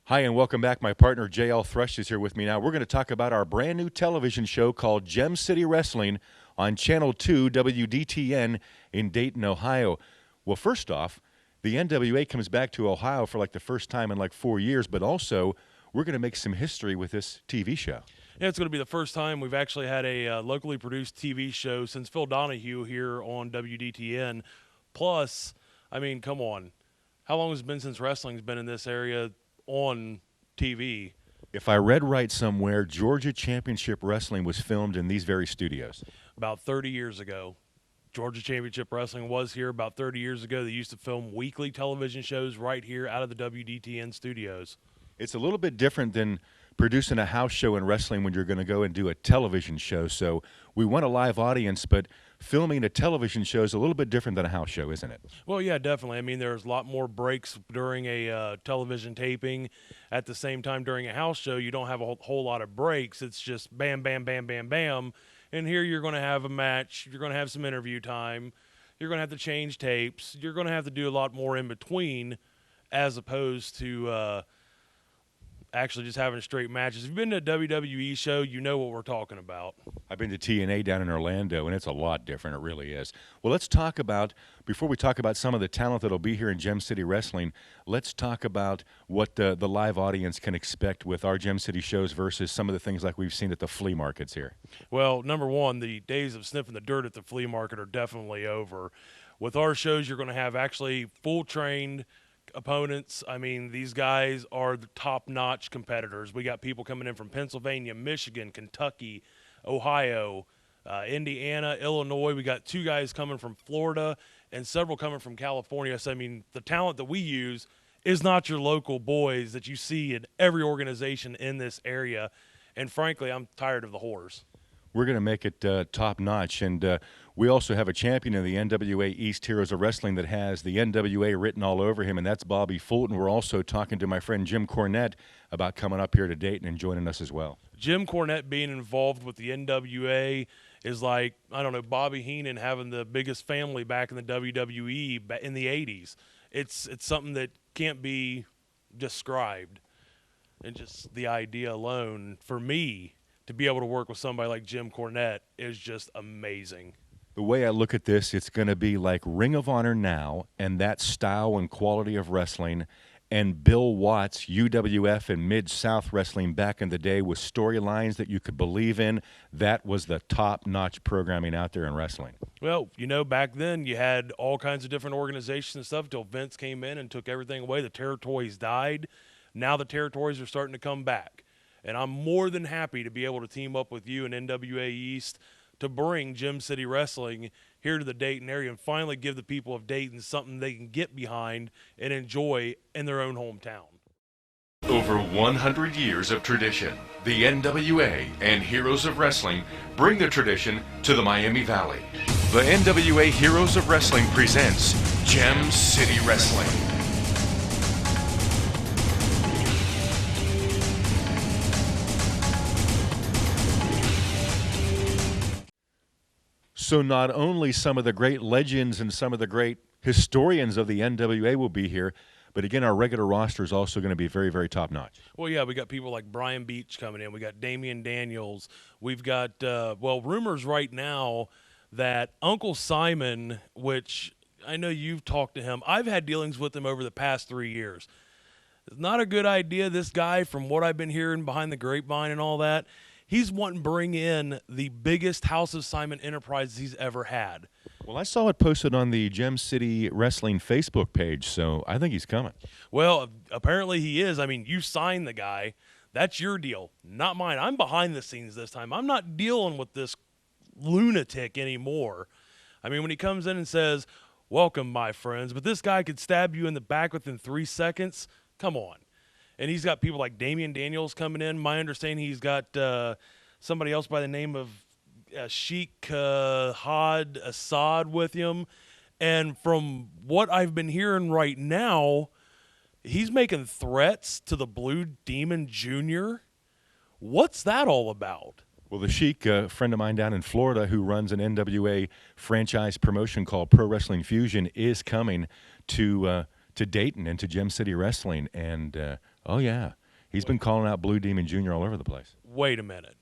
Hi, and welcome back. My partner, J.l. Thrush, is here with me now. We're going to talk about our brand new television show called Gem City Wrestling on Channel 2 WDTN in Dayton, Ohio. Well, first off, the NWA comes back to Ohio for like the first time in like 4 years, but also we're going to make some history with this TV show. Yeah, it's going to be the first time we've actually had a locally produced TV show since Phil Donahue here on WDTN. Plus, I mean, come on. How long has it been since wrestling's been in this area on TV? If I read right somewhere, Georgia Championship Wrestling was filmed in these very studios. About 30 years ago. Georgia Championship Wrestling was here about 30 years ago. They used to film weekly television shows right here out of the WDTN studios. It's a little bit different than producing a house show in wrestling when you're going to go and do a television show. So we want a live audience, but filming a television show is a little bit different than a house show, isn't it? Well, yeah, definitely. I mean, there's a lot more breaks during a television taping. At the same time, during a house show, you don't have a whole lot of breaks. It's just bam, bam, bam, bam, bam. And here you're going to have a match. You're going to have some interview time. You're going to have to change tapes. You're going to have to do a lot more in between as opposed to actually just having straight matches. If you've been to a WWE show, you know what we're talking about. I've been to TNA down in Orlando, and it's a lot different. It really is. Well, let's talk about, before we talk about some of the talent that'll be here in Gem City Wrestling, let's talk about what the live audience can expect with our Gem City shows versus some of the things like we've seen at the flea markets here. Well, number one, the days of sniffing the dirt at the flea market are definitely over. With our shows, you're going to have actually full-trained opponents. I mean, these guys are the top-notch competitors. We got people coming in from Pennsylvania, Michigan, Kentucky, Ohio, Indiana, Illinois. We got 2 guys coming from Florida and several coming from California. So, I mean, the talent that we use is not your local boys that you see in every organization in this area. And frankly, I'm tired of the whores. We're going to make it top-notch, and we also have a champion in the NWA East Heroes of Wrestling that has the NWA written all over him, and that's Bobby Fulton. We're also talking to my friend Jim Cornette about coming up here to Dayton and joining us as well. Jim Cornette being involved with the NWA is like, I don't know, Bobby Heenan having the biggest family back in the WWE in the 80s. It's something that can't be described. And just the idea alone, for me, to be able to work with somebody like Jim Cornette is just amazing. The way I look at this, it's going to be like Ring of Honor now and that style and quality of wrestling, and Bill Watts, UWF and Mid-South Wrestling back in the day with storylines that you could believe in. That was the top-notch programming out there in wrestling. Well, you know, back then you had all kinds of different organizations and stuff until Vince came in and took everything away. The territories died. Now the territories are starting to come back. And I'm more than happy to be able to team up with you and NWA East to bring Gem City Wrestling here to the Dayton area and finally give the people of Dayton something they can get behind and enjoy in their own hometown. Over 100 years of tradition, the NWA and Heroes of Wrestling bring the tradition to the Miami Valley. The NWA Heroes of Wrestling presents Gem City Wrestling. So not only some of the great legends and some of the great historians of the NWA will be here, but again, our regular roster is also going to be very, very top-notch. Well, yeah, we got people like Brian Beach coming in. We got Damian Daniels. We've got, rumors right now that Uncle Simon, which I know you've talked to him. I've had dealings with him over the past 3 years. It's not a good idea, this guy, from what I've been hearing behind the grapevine and all that. He's wanting to bring in the biggest House of Simon enterprise he's ever had. Well, I saw it posted on the Gem City Wrestling Facebook page, so I think he's coming. Well, apparently he is. I mean, you signed the guy. That's your deal, not mine. I'm behind the scenes this time. I'm not dealing with this lunatic anymore. I mean, when he comes in and says, "Welcome, my friends," but this guy could stab you in the back within 3 seconds, come on. And he's got people like Damian Daniels coming in. My understanding, he's got somebody else by the name of Sheikh Had Assad with him. And from what I've been hearing right now, he's making threats to the Blue Demon Jr. What's that all about? Well, the Sheik, a friend of mine down in Florida who runs an NWA franchise promotion called Pro Wrestling Fusion, is coming to Dayton and to Gem City Wrestling. And Oh, yeah. He's been calling out Blue Demon Jr. all over the place. Wait a minute.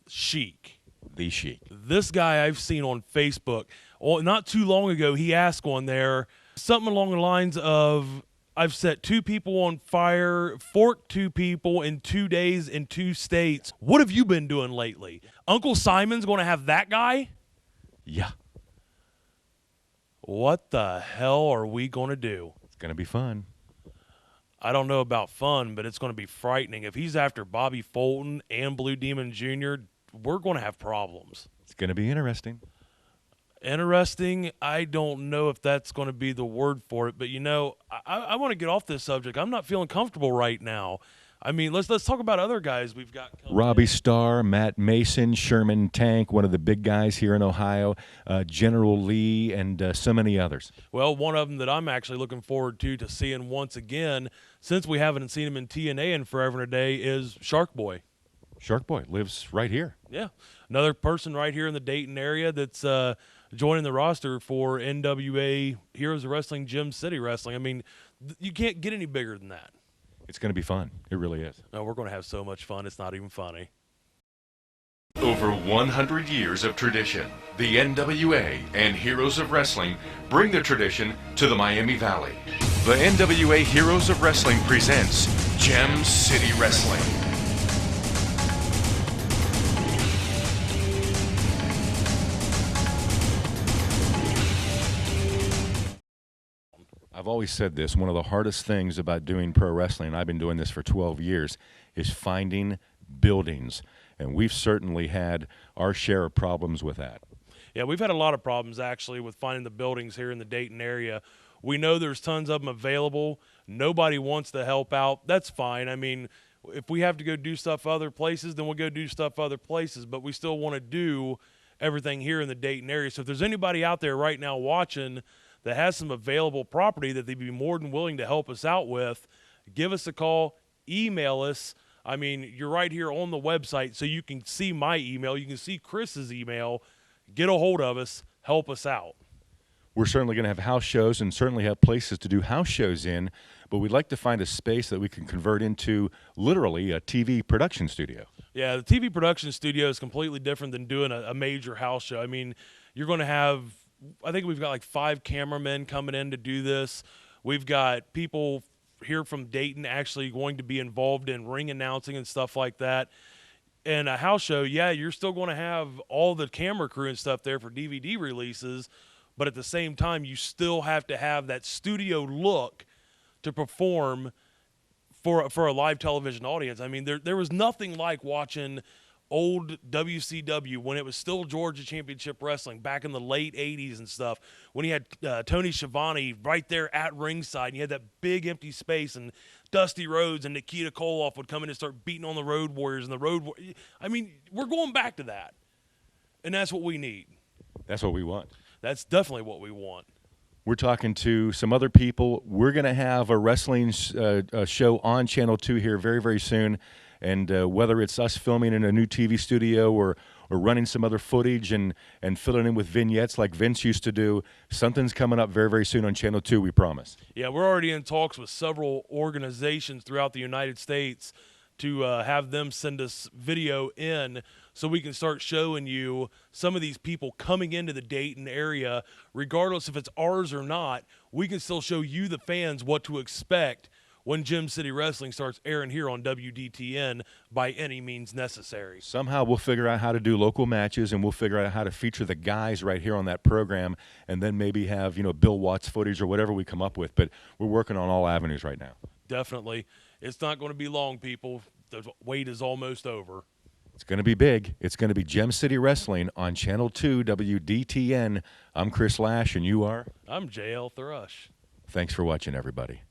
Sheik. The Sheik. This guy I've seen on Facebook, not too long ago, he asked on there something along the lines of, I've set 2 people on fire, forked 2 people in 2 days in 2 states. What have you been doing lately? Uncle Simon's going to have that guy? Yeah. What the hell are we going to do? It's going to be fun. I don't know about fun, but it's going to be frightening. If he's after Bobby Fulton and Blue Demon Jr., we're going to have problems. It's going to be interesting. Interesting. I don't know if that's going to be the word for it, but I want to get off this subject. I'm not feeling comfortable right now. I mean, let's talk about other guys we've got coming Robbie in. Starr, Matt Mason, Sherman Tank, one of the big guys here in Ohio, General Lee, and so many others. Well, one of them that I'm actually looking forward to seeing once again, since we haven't seen him in TNA in forever and a day, is Shark Boy. Shark Boy lives right here. Yeah, another person right here in the Dayton area that's joining the roster for NWA Heroes of Wrestling, Gem City Wrestling. I mean, you can't get any bigger than that. It's going to be fun. It really is. No, we're going to have so much fun. It's not even funny. Over 100 years of tradition, the NWA and Heroes of Wrestling bring the tradition to the Miami Valley. The NWA Heroes of Wrestling presents Gem City Wrestling. I've always said this, one of the hardest things about doing pro wrestling, I've been doing this for 12 years, is finding buildings. And we've certainly had our share of problems with that. Yeah, we've had a lot of problems, actually, with finding the buildings here in the Dayton area. We know there's tons of them available. Nobody wants to help out. That's fine. I mean, if we have to go do stuff other places, then we'll go do stuff other places. But we still want to do everything here in the Dayton area. So if there's anybody out there right now watching that has some available property that they'd be more than willing to help us out with, give us a call, email us. I mean, you're right here on the website, so you can see my email. You can see Chris's email. Get a hold of us. Help us out. We're certainly going to have house shows and certainly have places to do house shows in, but we'd like to find a space that we can convert into literally a TV production studio. Yeah, the TV production studio is completely different than doing a major house show. I mean, you're going to have, I think we've got like 5 cameramen coming in to do this. We've got people here from Dayton actually going to be involved in ring announcing and stuff like that. And a house show, yeah, you're still going to have all the camera crew and stuff there for DVD releases, but at the same time, you still have to have that studio look to perform for a live television audience. I mean, there was nothing like watching old WCW when it was still Georgia Championship Wrestling back in the late 80s and stuff, when he had Tony Schiavone right there at ringside, and you had that big empty space, and Dusty Rhodes and Nikita Koloff would come in and start beating on the Road Warriors and the Road I mean, we're going back to that, and that's what we need. That's what we want. That's definitely what we want. We're talking to some other people. We're going to have a wrestling show on Channel 2 here very, very soon. And whether it's us filming in a new TV studio or running some other footage and filling in with vignettes like Vince used to do, something's coming up very, very soon on Channel 2, we promise. Yeah, we're already in talks with several organizations throughout the United States to have them send us video in so we can start showing you some of these people coming into the Dayton area. Regardless if it's ours or not, we can still show you, the fans, what to expect when Gem City Wrestling starts airing here on WDTN by any means necessary. Somehow we'll figure out how to do local matches, and we'll figure out how to feature the guys right here on that program, and then maybe have, Bill Watts footage or whatever we come up with. But we're working on all avenues right now. Definitely. It's not going to be long, people. The wait is almost over. It's going to be big. It's going to be Gem City Wrestling on Channel 2 WDTN. I'm Chris Lash, and you are? I'm J.l. Thrush. Thanks for watching, everybody.